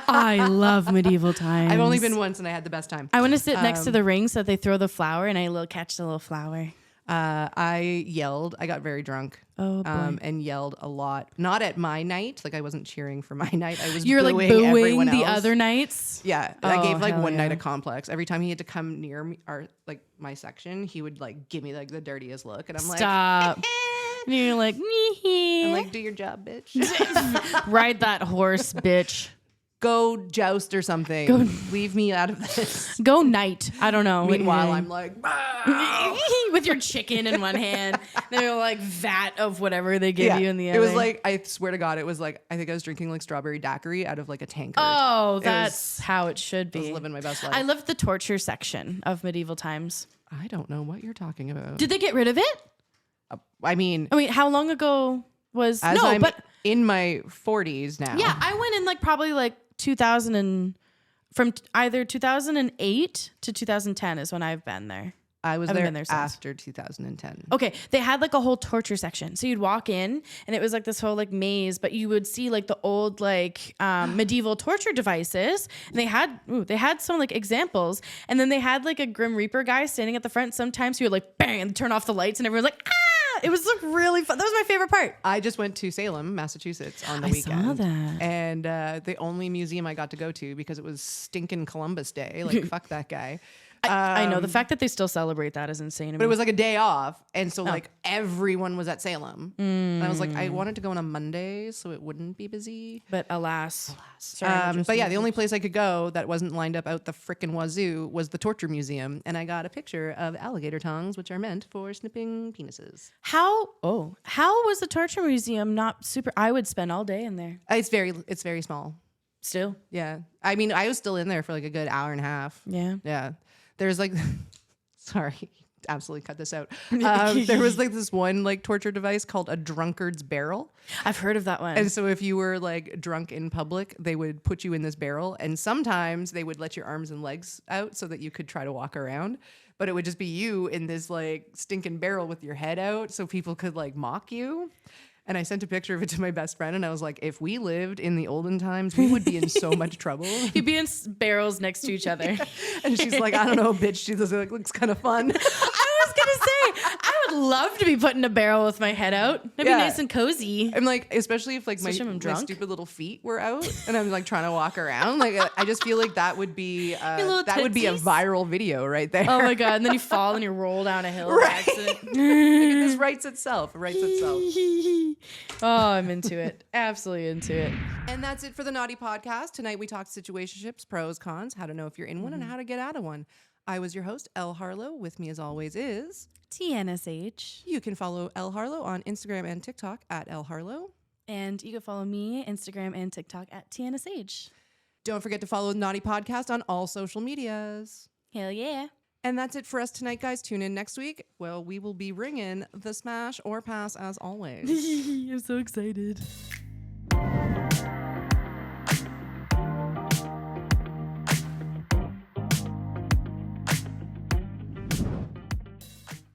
A: I love medieval times.
B: I've only been once, and I had the best time.
A: I want to sit next to the ring so that they throw the flower and I catch the little flower.
B: I yelled. I got very drunk.
A: Oh, boy.
B: And yelled a lot. Not at my night. Like I wasn't cheering for my night. I was
A: You're like
B: booing
A: booing
B: everyone
A: the
B: else.
A: other nights.
B: Yeah, I gave like
A: hell
B: one night
A: yeah.
B: a complex. Every time he had to come near me or like my section, he would like give me like the dirtiest look, and I'm
A: Stop. And you're like,
B: I'm like, do your job, bitch.
A: ride that horse, bitch.
B: Go joust or something. Leave me out of this.
A: Go night. I don't know.
B: Meanwhile, I'm like,
A: with your chicken in one hand, then you're like vat of whatever they give you in the other.
B: It was like, I swear to God, it was like, I think I was drinking like strawberry daiquiri out of like a tankard.
A: Oh, that's how it should be.
B: I was living my best life.
A: I loved the torture section of medieval times.
B: I don't know what you're talking about.
A: Did they get rid of it?
B: I mean,
A: how long ago was
B: I'm in my 40s now.
A: Yeah, I went in like probably like 2000 and from either 2008 to 2010 is when I've been there.
B: I was
A: Haven't
B: there,
A: been there since.
B: after 2010.
A: Okay, they had like a whole torture section. So you'd walk in and it was like this whole like maze, but you would see like the old like medieval torture devices. And they had some like examples, and then they had like a Grim Reaper guy standing at the front sometimes who would like bang and turn off the lights, and everyone's like, ah! It was like really fun. That was my favorite part.
B: I just went to Salem, Massachusetts on the
A: I
B: weekend.
A: saw that.
B: And the only museum I got to go to because it was stinking Columbus Day. Like, fuck that guy.
A: I know the fact that they still celebrate that is insane to me.
B: But it was like a day off. And so like everyone was at Salem. And I was like, I wanted to go on a Monday so it wouldn't be busy.
A: But alas.
B: But yeah, the only place I could go that wasn't lined up out the frickin' wazoo was the Torture Museum. And I got a picture of alligator tongues, which are meant for snipping penises.
A: How was the torture museum not super? I would spend all day in there.
B: It's very small.
A: Still.
B: Yeah. I mean, I was still in there for like a good hour and a half.
A: Yeah.
B: Yeah. There's like, sorry, absolutely cut this out. There was like this one like torture device called a drunkard's barrel.
A: I've heard of that one.
B: And so if you were like drunk in public, they would put you in this barrel, and sometimes they would let your arms and legs out so that you could try to walk around. But it would just be you in this like stinking barrel with your head out so people could like mock you. And I sent a picture of it to my best friend, and I was like, if we lived in the olden times, we would be in so much trouble.
A: You'd be in barrels next to each other.
B: And she's like, I don't know, bitch. She looks kind of fun.
A: I was going to say, I would love to be put in a barrel with my head out. It'd be nice and cozy.
B: I'm like, especially if like my stupid little feet were out and I'm like trying to walk around. Like, I just feel like that would be a viral video right there.
A: Oh my God. And then you fall and you roll down a hill.
B: Right. This writes itself. It writes itself.
A: Oh, I'm into it. Absolutely into it.
B: And that's it for the Knotty podcast. Tonight we talked situationships, pros, cons, how to know if you're in one and how to get out of one. I was your host, Elle Harlow. With me as always is
A: TNSH.
B: You can follow Elle Harlow on Instagram and TikTok at Elle Harlow.
A: And you can follow me, Instagram and TikTok at TNSH.
B: Don't forget to follow the Knotty podcast on all social medias.
A: Hell yeah.
B: And that's it for us tonight, guys. Tune in next week. Well, we will be ringing the smash or pass as always.
A: I'm so excited.